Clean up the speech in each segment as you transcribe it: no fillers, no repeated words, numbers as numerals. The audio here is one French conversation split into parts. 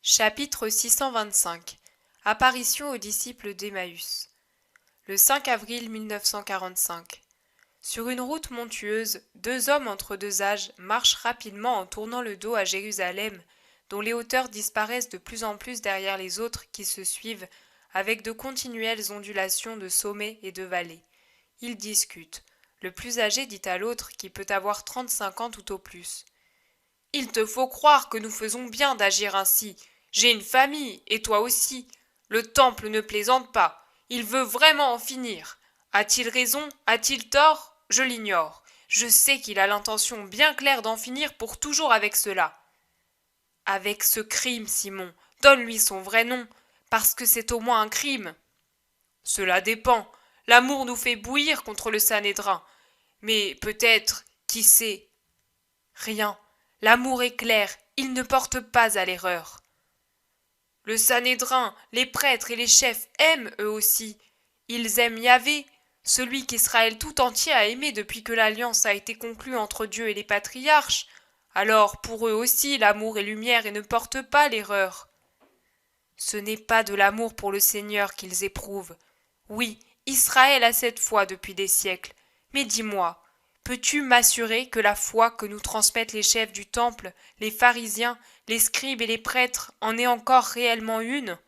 Chapitre 625. Apparition aux disciples d'Emmaüs. Le 5 avril 1945. Sur une route montueuse, deux hommes entre deux âges marchent rapidement en tournant le dos à Jérusalem, dont les hauteurs disparaissent de plus en plus derrière les autres qui se suivent, avec de continuelles ondulations de sommets et de vallées. Ils discutent. Le plus âgé dit à l'autre, qui peut avoir 35 ans tout au plus. « Il te faut croire que nous faisons bien d'agir ainsi. J'ai une famille, et toi aussi. Le temple ne plaisante pas. Il veut vraiment en finir. A-t-il raison? A-t-il tort? Je l'ignore. Je sais qu'il a l'intention bien claire d'en finir pour toujours avec cela. Avec ce crime, Simon. Donne-lui son vrai nom, parce que c'est au moins un crime. Cela dépend. L'amour nous fait bouillir contre le Sanhédrin. Mais peut-être, qui sait? Rien. L'amour est clair, il ne porte pas à l'erreur. Le Sanhédrin, les prêtres et les chefs aiment eux aussi. Ils aiment Yahvé, celui qu'Israël tout entier a aimé depuis que l'alliance a été conclue entre Dieu et les patriarches. Alors pour eux aussi l'amour est lumière et ne porte pas l'erreur. Ce n'est pas de l'amour pour le Seigneur qu'ils éprouvent. Oui, Israël a cette foi depuis des siècles. Mais dis-moi, peux-tu m'assurer que la foi que nous transmettent les chefs du temple, les pharisiens, les scribes et les prêtres en est encore réellement une?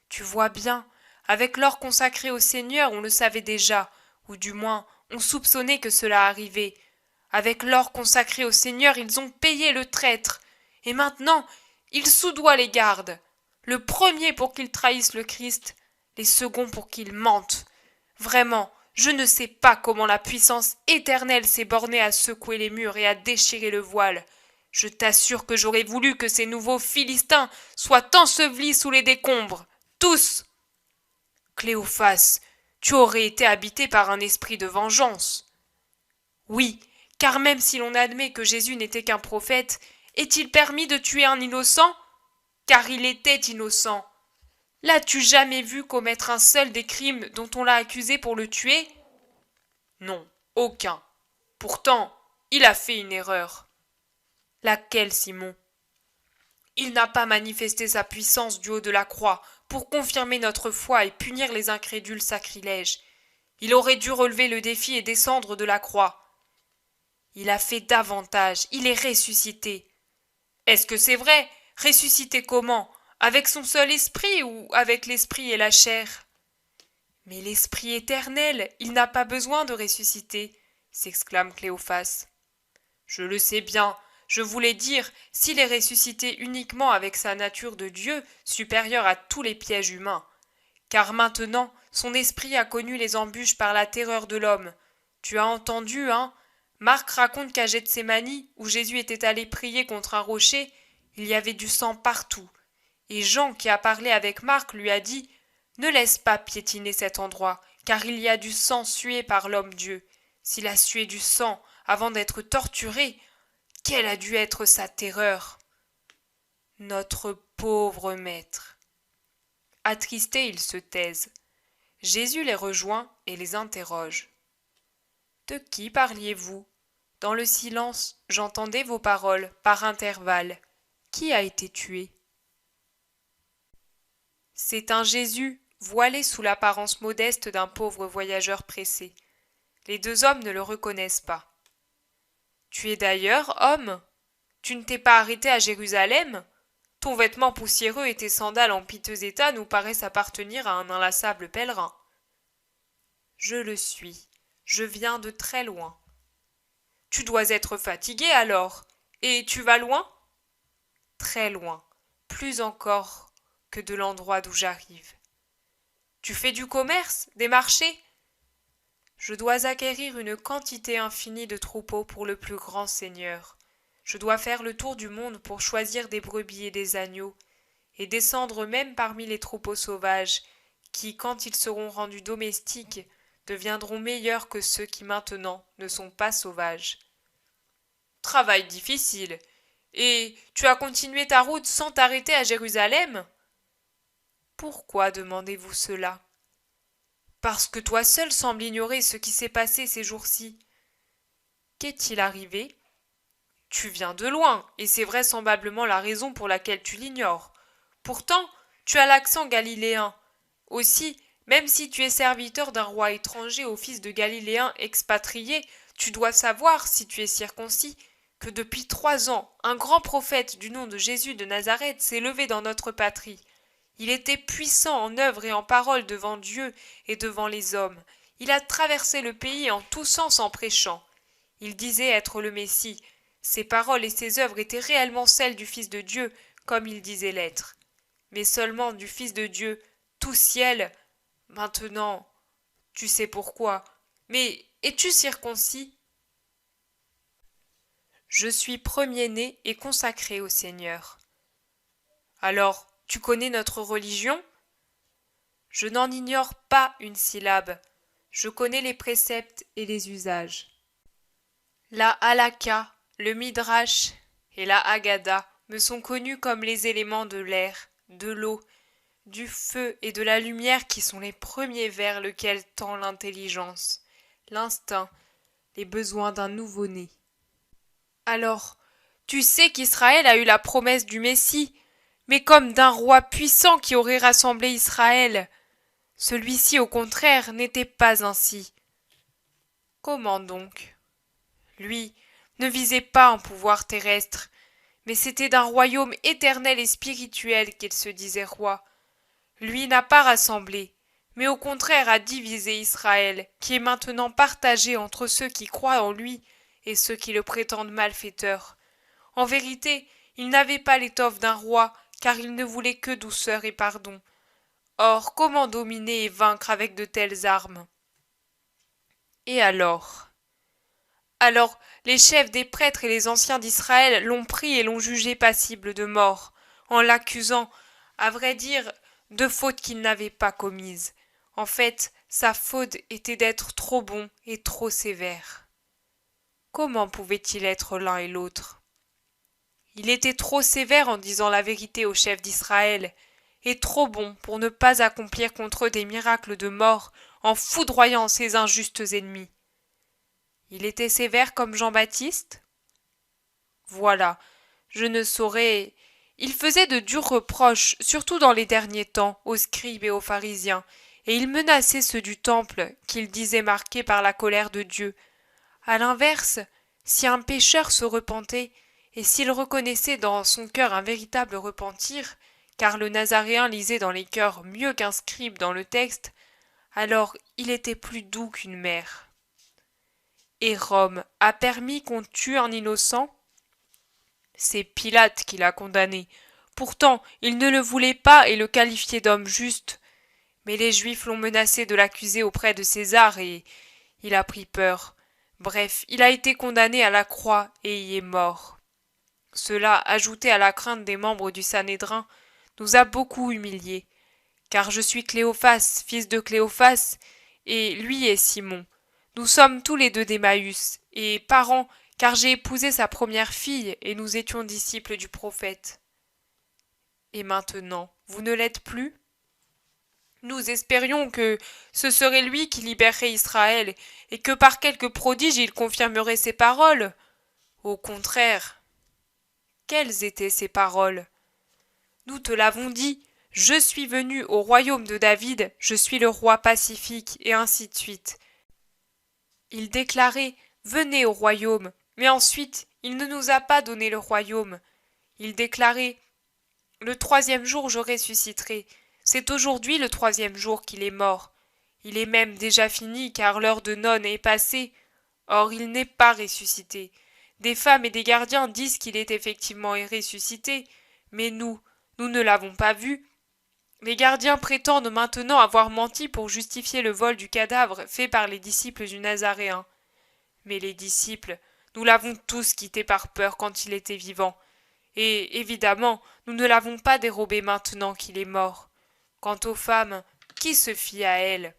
Tu vois bien, avec l'or consacré au Seigneur, on le savait déjà, ou du moins, on soupçonnait que cela arrivait. Avec l'or consacré au Seigneur, ils ont payé le traître. Et maintenant, ils soudoient les gardes. Le premier pour qu'ils trahissent le Christ, les seconds pour qu'ils mentent. Vraiment, je ne sais pas comment la puissance éternelle s'est bornée à secouer les murs et à déchirer le voile. Je t'assure que j'aurais voulu que ces nouveaux Philistins soient ensevelis sous les décombres. Tous. Cléophas, tu aurais été habité par un esprit de vengeance. Oui, car même si l'on admet que Jésus n'était qu'un prophète, est-il permis de tuer un innocent? Car il était innocent. L'as-tu jamais vu commettre un seul des crimes dont on l'a accusé pour le tuer? Non, aucun. Pourtant, il a fait une erreur. Laquelle, Simon? Il n'a pas manifesté sa puissance du haut de la croix pour confirmer notre foi et punir les incrédules sacrilèges. Il aurait dû relever le défi et descendre de la croix. Il a fait davantage, il est ressuscité. Est-ce que c'est vrai? Ressuscité comment? Avec son seul esprit ou avec l'esprit et la chair? Mais l'esprit éternel, il n'a pas besoin de ressusciter, s'exclame Cléophas. Je le sais bien, je voulais dire, s'il est ressuscité uniquement avec sa nature de Dieu, supérieure à tous les pièges humains. Car maintenant, son esprit a connu les embûches par la terreur de l'homme. Tu as entendu, hein? Marc raconte qu'à Gethsémani, où Jésus était allé prier contre un rocher, il y avait du sang partout. Et Jean, qui a parlé avec Marc, lui a dit « Ne laisse pas piétiner cet endroit, car il y a du sang sué par l'homme-dieu. S'il a sué du sang avant d'être torturé, quelle a dû être sa terreur ?» Notre pauvre maître. Attristés, ils se taisent. Jésus les rejoint et les interroge. De qui parliez-vous? Dans le silence, j'entendais vos paroles, par intervalles. Qui a été tué? C'est un Jésus, voilé sous l'apparence modeste d'un pauvre voyageur pressé. Les deux hommes ne le reconnaissent pas. Tu es d'ailleurs homme? Tu ne t'es pas arrêté à Jérusalem? Ton vêtement poussiéreux et tes sandales en piteux état nous paraissent appartenir à un inlassable pèlerin. Je le suis. Je viens de très loin. Tu dois être fatigué alors. Et tu vas loin? Très loin. Plus encore que de l'endroit d'où j'arrive. Tu fais du commerce, des marchés? Je dois acquérir une quantité infinie de troupeaux pour le plus grand Seigneur. Je dois faire le tour du monde pour choisir des brebis et des agneaux, et descendre même parmi les troupeaux sauvages, qui, quand ils seront rendus domestiques, deviendront meilleurs que ceux qui maintenant ne sont pas sauvages. Travail difficile. Et tu as continué ta route sans t'arrêter à Jérusalem? Pourquoi demandez-vous cela? Parce que toi seul sembles ignorer ce qui s'est passé ces jours-ci. Qu'est-il arrivé? Tu viens de loin, et c'est vraisemblablement la raison pour laquelle tu l'ignores. Pourtant, tu as l'accent galiléen. Aussi, même si tu es serviteur d'un roi étranger au fils de Galiléens expatriés, tu dois savoir, si tu es circoncis, que depuis 3 ans, un grand prophète du nom de Jésus de Nazareth s'est levé dans notre patrie. Il était puissant en œuvre et en parole devant Dieu et devant les hommes. Il a traversé le pays en tous sens en prêchant. Il disait être le Messie. Ses paroles et ses œuvres étaient réellement celles du Fils de Dieu, comme il disait l'être. Mais seulement du Fils de Dieu, tout ciel. Maintenant, tu sais pourquoi. Mais es-tu circoncis? Je suis premier-né et consacré au Seigneur. Alors, tu connais notre religion? Je n'en ignore pas une syllabe. Je connais les préceptes et les usages. La halakha, le midrash et la Haggadah me sont connus comme les éléments de l'air, de l'eau, du feu et de la lumière qui sont les premiers vers lesquels tend l'intelligence, l'instinct, les besoins d'un nouveau-né. Alors, tu sais qu'Israël a eu la promesse du Messie, mais comme d'un roi puissant qui aurait rassemblé Israël. Celui-ci, au contraire, n'était pas ainsi. Comment donc? Lui ne visait pas un pouvoir terrestre, mais c'était d'un royaume éternel et spirituel qu'il se disait roi. Lui n'a pas rassemblé, mais au contraire a divisé Israël, qui est maintenant partagé entre ceux qui croient en lui et ceux qui le prétendent malfaiteur. En vérité, il n'avait pas l'étoffe d'un roi, car il ne voulait que douceur et pardon. Or, comment dominer et vaincre avec de telles armes? Et alors? Alors, les chefs des prêtres et les anciens d'Israël l'ont pris et l'ont jugé passible de mort, en l'accusant, à vrai dire, de fautes qu'il n'avait pas commises. En fait, sa faute était d'être trop bon et trop sévère. Comment pouvait-il être l'un et l'autre? Il était trop sévère en disant la vérité aux chefs d'Israël, et trop bon pour ne pas accomplir contre eux des miracles de mort en foudroyant ses injustes ennemis. Il était sévère comme Jean-Baptiste? Voilà, je ne saurais. Il faisait de durs reproches, surtout dans les derniers temps, aux scribes et aux pharisiens, et il menaçait ceux du temple, qu'il disait marqués par la colère de Dieu. À l'inverse, si un pécheur se repentait, et s'il reconnaissait dans son cœur un véritable repentir, car le Nazaréen lisait dans les cœurs mieux qu'un scribe dans le texte, alors il était plus doux qu'une mère. Et Rome a permis qu'on tue un innocent? C'est Pilate qui l'a condamné. Pourtant, il ne le voulait pas et le qualifiait d'homme juste. Mais les Juifs l'ont menacé de l'accuser auprès de César et il a pris peur. Bref, il a été condamné à la croix et y est mort. Cela, ajouté à la crainte des membres du Sanhédrin, nous a beaucoup humiliés. Car je suis Cléophas, fils de Cléophas, et lui est Simon. Nous sommes tous les deux d'Emmaüs, et parents, car j'ai épousé sa première fille, et nous étions disciples du prophète. Et maintenant, vous ne l'êtes plus? Nous espérions que ce serait lui qui libérerait Israël, et que par quelque prodige il confirmerait ses paroles. Au contraire. Quelles étaient ces paroles? Nous te l'avons dit, je suis venu au royaume de David, je suis le roi pacifique, et ainsi de suite. Il déclarait, venez au royaume, mais ensuite il ne nous a pas donné le royaume. Il déclarait, le 3e jour je ressusciterai. C'est aujourd'hui le 3e jour qu'il est mort. Il est même déjà fini, car l'heure de nonne est passée. Or il n'est pas ressuscité. Des femmes et des gardiens disent qu'il est effectivement ressuscité, mais nous ne l'avons pas vu. Les gardiens prétendent maintenant avoir menti pour justifier le vol du cadavre fait par les disciples du Nazaréen. Mais les disciples, nous l'avons tous quitté par peur quand il était vivant. Et, évidemment, nous ne l'avons pas dérobé maintenant qu'il est mort. Quant aux femmes, qui se fie à elles?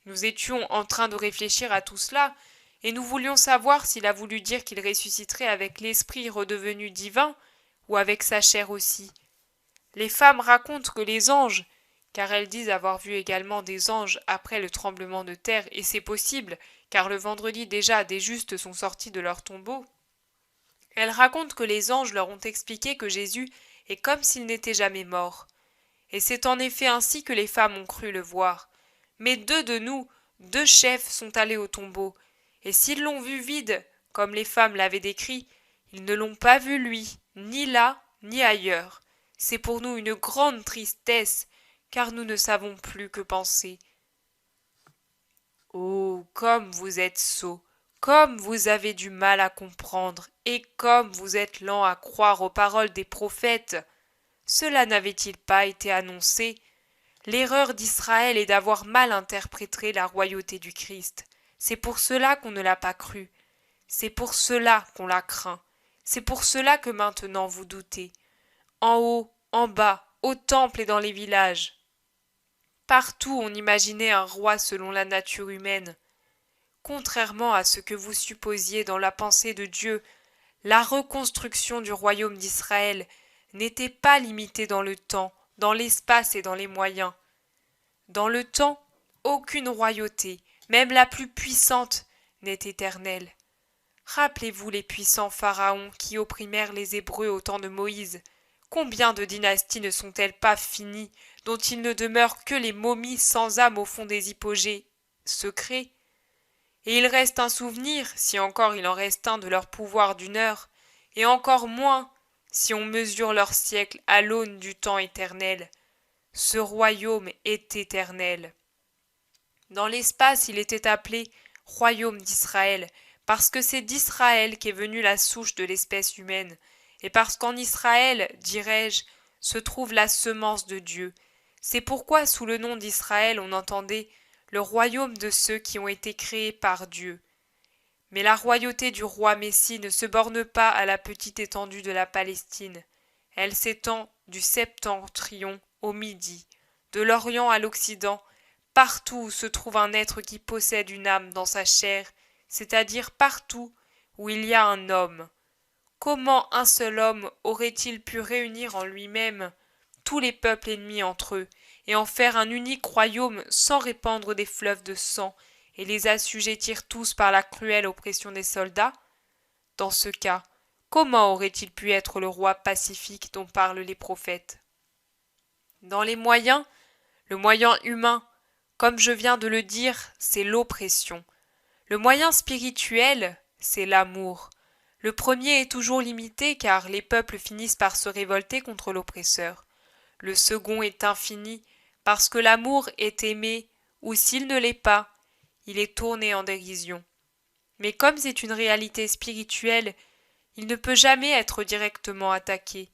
Nous étions en train de réfléchir à tout cela, et nous voulions savoir s'il a voulu dire qu'il ressusciterait avec l'esprit redevenu divin, ou avec sa chair aussi. Les femmes racontent que les anges, car elles disent avoir vu également des anges après le tremblement de terre, et c'est possible, car le vendredi déjà des justes sont sortis de leur tombeau. Elles racontent que les anges leur ont expliqué que Jésus et comme s'il n'était jamais mort. Et c'est en effet ainsi que les femmes ont cru le voir. Mais deux de nous, deux chefs, sont allés au tombeau, et s'ils l'ont vu vide, comme les femmes l'avaient décrit, ils ne l'ont pas vu lui, ni là, ni ailleurs. C'est pour nous une grande tristesse, car nous ne savons plus que penser. Oh, comme vous êtes sot, comme vous avez du mal à comprendre, et comme vous êtes lent à croire aux paroles des prophètes. Cela n'avait-il pas été annoncé? L'erreur d'Israël est d'avoir mal interprété la royauté du Christ. C'est pour cela qu'on ne l'a pas cru. C'est pour cela qu'on la craint. C'est pour cela que maintenant vous doutez. En haut, en bas, au temple et dans les villages. Partout on imaginait un roi selon la nature humaine. Contrairement à ce que vous supposiez dans la pensée de Dieu, la reconstruction du royaume d'Israël n'était pas limitée dans le temps, dans l'espace et dans les moyens. Dans le temps, aucune royauté, même la plus puissante, n'est éternelle. Rappelez-vous les puissants pharaons qui opprimèrent les Hébreux au temps de Moïse. Combien de dynasties ne sont-elles pas finies, dont il ne demeure que les momies sans âme au fond des hypogées secrets? Et il reste un souvenir, si encore il en reste un, de leur pouvoir d'une heure, et encore moins si on mesure leurs siècles à l'aune du temps éternel. Ce royaume est éternel. Dans l'espace, il était appelé royaume d'Israël, parce que c'est d'Israël qu'est venue la souche de l'espèce humaine, et parce qu'en Israël, dirais-je, se trouve la semence de Dieu. C'est pourquoi sous le nom d'Israël on entendait le royaume de ceux qui ont été créés par Dieu. Mais la royauté du roi Messie ne se borne pas à la petite étendue de la Palestine. Elle s'étend du septentrion au midi, de l'Orient à l'Occident, partout où se trouve un être qui possède une âme dans sa chair, c'est-à-dire partout où il y a un homme. Comment un seul homme aurait-il pu réunir en lui-même tous les peuples ennemis entre eux, et en faire un unique royaume sans répandre des fleuves de sang, et les assujettir tous par la cruelle oppression des soldats? Dans ce cas, comment aurait-il pu être le roi pacifique dont parlent les prophètes? Dans les moyens, le moyen humain, comme je viens de le dire, c'est l'oppression. Le moyen spirituel, c'est l'amour. Le premier est toujours limité car les peuples finissent par se révolter contre l'oppresseur. Le second est infini parce que l'amour est aimé ou s'il ne l'est pas, il est tourné en dérision. Mais comme c'est une réalité spirituelle, il ne peut jamais être directement attaqué.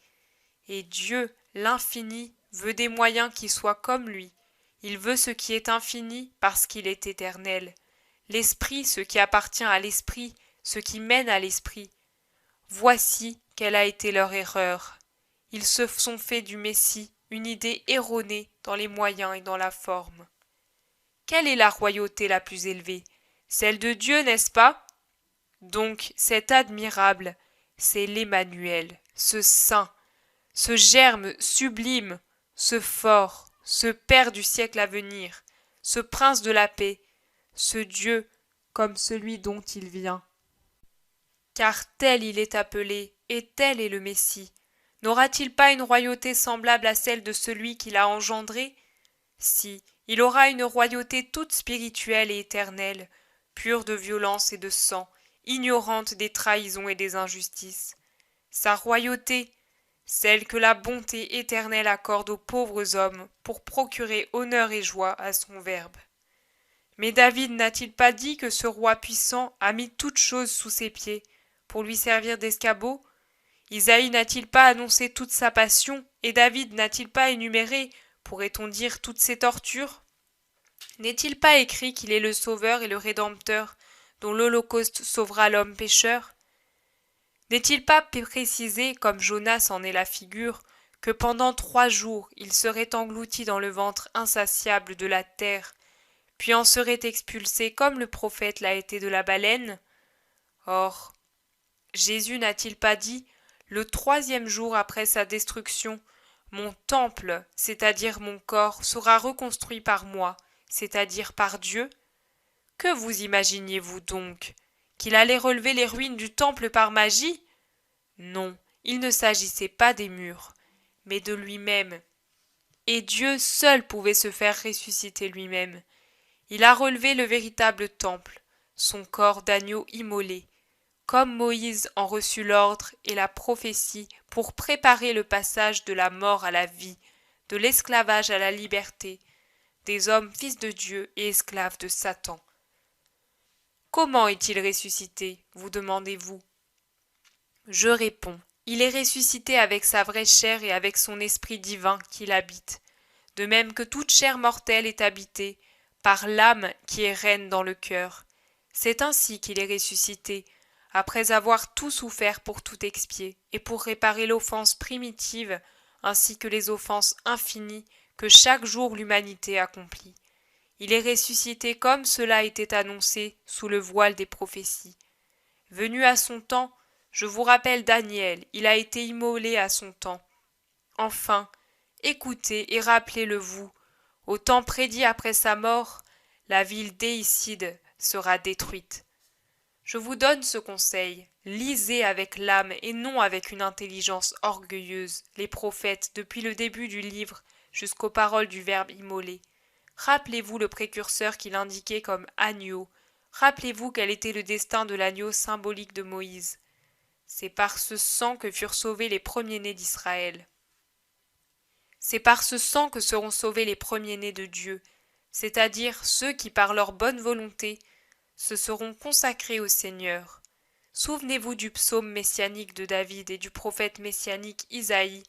Et Dieu, l'infini, veut des moyens qui soient comme lui. Il veut ce qui est infini parce qu'il est éternel. L'esprit, ce qui appartient à l'esprit, ce qui mène à l'esprit. Voici quelle a été leur erreur. Ils se sont fait du Messie une idée erronée dans les moyens et dans la forme. Quelle est la royauté la plus élevée? Celle de Dieu, n'est-ce pas? Donc, cet admirable, c'est l'Emmanuel, ce saint, ce germe sublime, ce fort, ce Père du siècle à venir, ce Prince de la paix, ce Dieu comme celui dont il vient. Car tel il est appelé, et tel est le Messie. N'aura-t-il pas une royauté semblable à celle de celui qui l'a engendré? Si, il aura une royauté toute spirituelle et éternelle, pure de violence et de sang, ignorante des trahisons et des injustices. Sa royauté, celle que la bonté éternelle accorde aux pauvres hommes pour procurer honneur et joie à son Verbe. Mais David n'a-t-il pas dit que ce roi puissant a mis toutes choses sous ses pieds pour lui servir d'escabeau? Isaïe n'a-t-il pas annoncé toute sa passion, et David n'a-t-il pas énuméré, pourrait-on dire, toutes ses tortures? N'est-il pas écrit qu'il est le Sauveur et le Rédempteur, dont l'Holocauste sauvera l'homme pécheur? N'est-il pas précisé, comme Jonas en est la figure, que pendant 3 jours il serait englouti dans le ventre insatiable de la terre, puis en serait expulsé comme le prophète l'a été de la baleine? Or, Jésus n'a-t-il pas dit, le 3e jour après sa destruction, mon temple, c'est-à-dire mon corps, sera reconstruit par moi, c'est-à-dire par Dieu? Que vous imaginiez-vous donc? Qu'il allait relever les ruines du temple par magie? Non, il ne s'agissait pas des murs, mais de lui-même. Et Dieu seul pouvait se faire ressusciter lui-même. Il a relevé le véritable temple, son corps d'agneau immolé, comme Moïse en reçut l'ordre et la prophétie pour préparer le passage de la mort à la vie, de l'esclavage à la liberté, des hommes fils de Dieu et esclaves de Satan. Comment est-il ressuscité, vous demandez-vous? Je réponds, il est ressuscité avec sa vraie chair et avec son esprit divin qui l'habite, de même que toute chair mortelle est habitée par l'âme qui est reine dans le cœur. C'est ainsi qu'il est ressuscité, après avoir tout souffert pour tout expier, et pour réparer l'offense primitive, ainsi que les offenses infinies que chaque jour l'humanité accomplit. Il est ressuscité comme cela était annoncé sous le voile des prophéties. Venu à son temps, je vous rappelle Daniel, il a été immolé à son temps. Enfin, écoutez et rappelez-le vous, au temps prédit après sa mort, la ville déicide sera détruite. Je vous donne ce conseil, lisez avec l'âme et non avec une intelligence orgueilleuse les prophètes depuis le début du livre jusqu'aux paroles du Verbe immolé. Rappelez-vous le précurseur qu'il indiquait comme agneau. Rappelez-vous quel était le destin de l'agneau symbolique de Moïse. C'est par ce sang que furent sauvés les premiers-nés d'Israël. C'est par ce sang que seront sauvés les premiers-nés de Dieu, c'est-à-dire ceux qui, par leur bonne volonté, se seront consacrés au Seigneur. Souvenez-vous du psaume messianique de David et du prophète messianique Isaïe,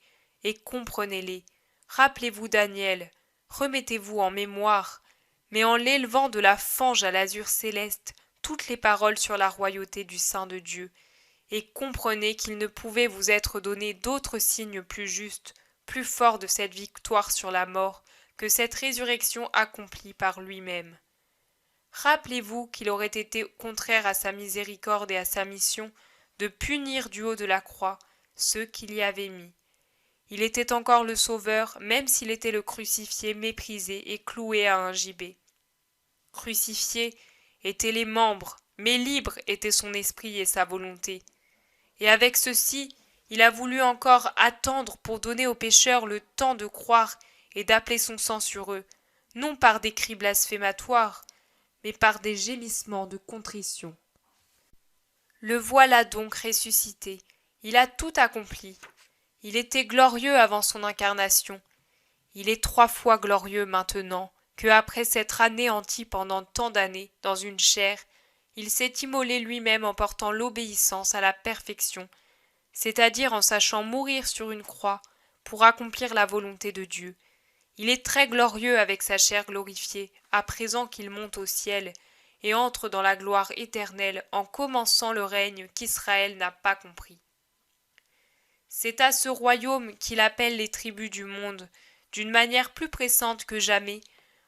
et comprenez-les. Rappelez-vous Daniel, remettez-vous en mémoire, mais en l'élevant de la fange à l'azur céleste, toutes les paroles sur la royauté du Saint de Dieu, et comprenez qu'il ne pouvait vous être donné d'autre signe plus juste, plus fort de cette victoire sur la mort, que cette résurrection accomplie par lui-même. Rappelez-vous qu'il aurait été contraire à sa miséricorde et à sa mission de punir du haut de la croix ceux qu'il y avait mis. Il était encore le Sauveur, même s'il était le crucifié méprisé et cloué à un gibet. Crucifié étaient les membres, mais libre était son esprit et sa volonté. Et avec ceci, il a voulu encore attendre pour donner aux pécheurs le temps de croire et d'appeler son sang sur eux, non par des cris blasphématoires, mais par des gémissements de contrition. Le voilà donc ressuscité, il a tout accompli. Il était glorieux avant son incarnation. Il est 3 fois glorieux maintenant que, après s'être anéanti pendant tant d'années dans une chair, il s'est immolé lui-même en portant l'obéissance à la perfection, c'est-à-dire en sachant mourir sur une croix pour accomplir la volonté de Dieu. Il est très glorieux avec sa chair glorifiée, à présent qu'il monte au ciel et entre dans la gloire éternelle en commençant le règne qu'Israël n'a pas compris. C'est à ce royaume qu'il appelle les tribus du monde, d'une manière plus pressante que jamais,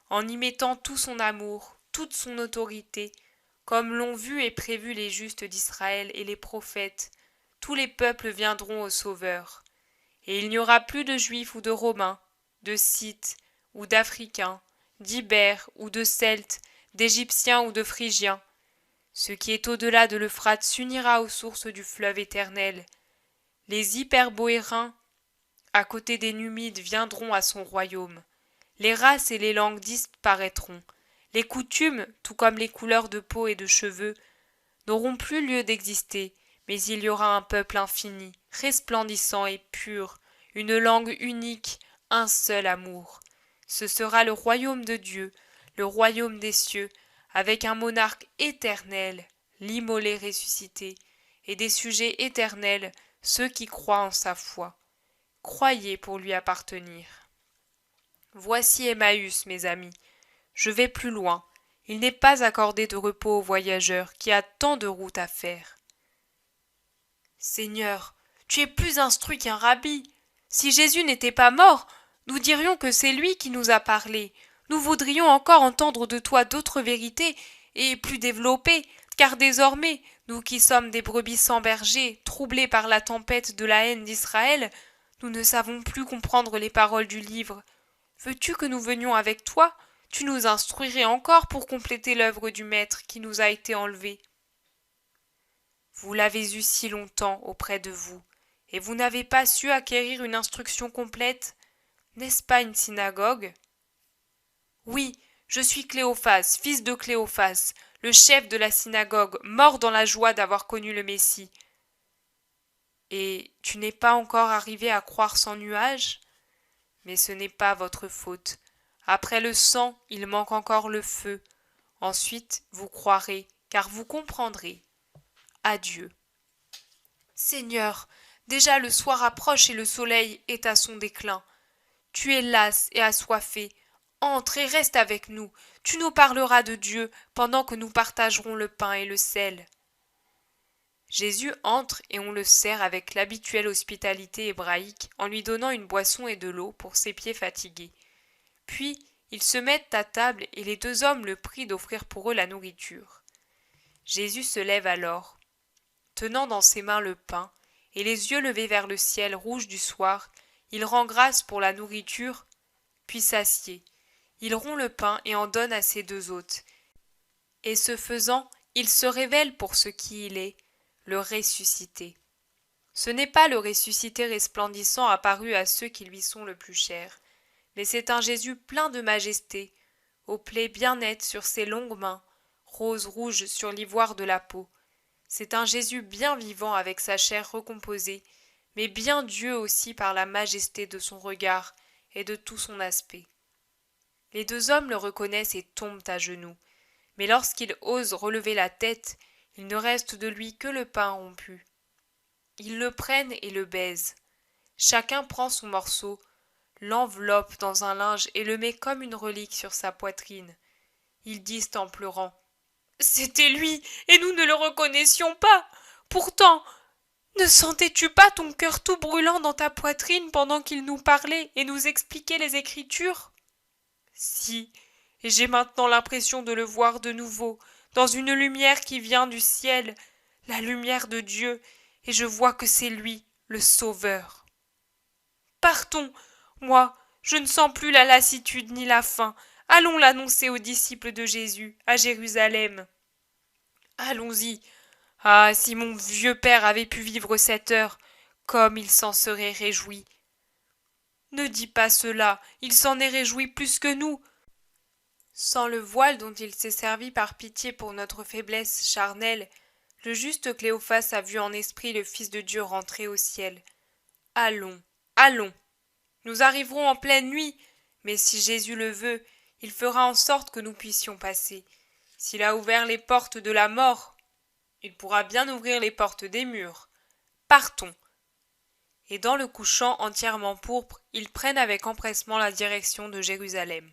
en y mettant tout son amour, toute son autorité, comme l'ont vu et prévu les justes d'Israël et les prophètes. Tous les peuples viendront au Sauveur, et il n'y aura plus de Juifs ou de Romains, de Scythes ou d'Africains, d'Ibères ou de Celtes, d'Égyptiens ou de Phrygiens. Ce qui est au-delà de l'Euphrate s'unira aux sources du fleuve éternel. Les Hyperboéens, à côté des Numides, viendront à son royaume. Les races et les langues disparaîtront. Les coutumes, tout comme les couleurs de peau et de cheveux, n'auront plus lieu d'exister, mais il y aura un peuple infini, resplendissant et pur, une langue unique, un seul amour. Ce sera le royaume de Dieu, le royaume des cieux, avec un monarque éternel, l'immolé ressuscité, et des sujets éternels, ceux qui croient en sa foi. Croyez pour lui appartenir. Voici Emmaüs, mes amis. Je vais plus loin. Il n'est pas accordé de repos aux voyageurs qui a tant de route à faire. Seigneur, tu es plus instruit qu'un rabbi. Si Jésus n'était pas mort, nous dirions que c'est lui qui nous a parlé. Nous voudrions encore entendre de toi d'autres vérités, et plus développées, car désormais, nous qui sommes des brebis sans berger, troublés par la tempête de la haine d'Israël, nous ne savons plus comprendre les paroles du livre. Veux-tu que nous venions avec toi? Tu nous instruirais encore pour compléter l'œuvre du Maître qui nous a été enlevée. Vous l'avez eu si longtemps auprès de vous, et vous n'avez pas su acquérir une instruction complète? N'est-ce pas une synagogue? Oui, je suis Cléophas, fils de Cléophas, le chef de la synagogue, mort dans la joie d'avoir connu le Messie. Et tu n'es pas encore arrivé à croire sans nuage? Mais ce n'est pas votre faute. Après le sang, il manque encore le feu. Ensuite, vous croirez, car vous comprendrez. Adieu. Seigneur, déjà le soir approche et le soleil est à son déclin. Tu es las et assoiffé. Entre et reste avec nous. Tu nous parleras de Dieu pendant que nous partagerons le pain et le sel. Jésus entre et on le sert avec l'habituelle hospitalité hébraïque en lui donnant une boisson et de l'eau pour ses pieds fatigués. Puis ils se mettent à table et les deux hommes le prient d'offrir pour eux la nourriture. Jésus se lève alors, tenant dans ses mains le pain, et les yeux levés vers le ciel rouge du soir, il rend grâce pour la nourriture, puis s'assied. Il rompt le pain et en donne à ses deux hôtes. Et ce faisant, il se révèle pour ce qui il est, le ressuscité. Ce n'est pas le ressuscité resplendissant apparu à ceux qui lui sont le plus chers, mais c'est un Jésus plein de majesté, aux plaies bien nettes sur ses longues mains, roses rouges sur l'ivoire de la peau. C'est un Jésus bien vivant avec sa chair recomposée, mais bien Dieu aussi par la majesté de son regard et de tout son aspect. Les deux hommes le reconnaissent et tombent à genoux, mais lorsqu'il ose relever la tête, il ne reste de lui que le pain rompu. Ils le prennent et le baisent. Chacun prend son morceau, l'enveloppe dans un linge et le met comme une relique sur sa poitrine. Ils disent en pleurant: « C'était lui, et nous ne le reconnaissions pas. Pourtant, ne sentais-tu pas ton cœur tout brûlant dans ta poitrine pendant qu'il nous parlait et nous expliquait les Écritures? » Si, et j'ai maintenant l'impression de le voir de nouveau, dans une lumière qui vient du ciel, la lumière de Dieu, et je vois que c'est lui, le Sauveur. Partons, moi, je ne sens plus la lassitude ni la faim. Allons l'annoncer aux disciples de Jésus, à Jérusalem. Allons-y. Ah, si mon vieux père avait pu vivre cette heure, comme il s'en serait réjoui. Ne dis pas cela, il s'en est réjoui plus que nous. Sans le voile dont il s'est servi par pitié pour notre faiblesse charnelle, le juste Cléophas a vu en esprit le Fils de Dieu rentrer au ciel. Allons, allons. Nous arriverons en pleine nuit, mais si Jésus le veut, il fera en sorte que nous puissions passer. S'il a ouvert les portes de la mort, il pourra bien ouvrir les portes des murs. Partons. Et dans le couchant entièrement pourpre, ils prennent avec empressement la direction de Jérusalem.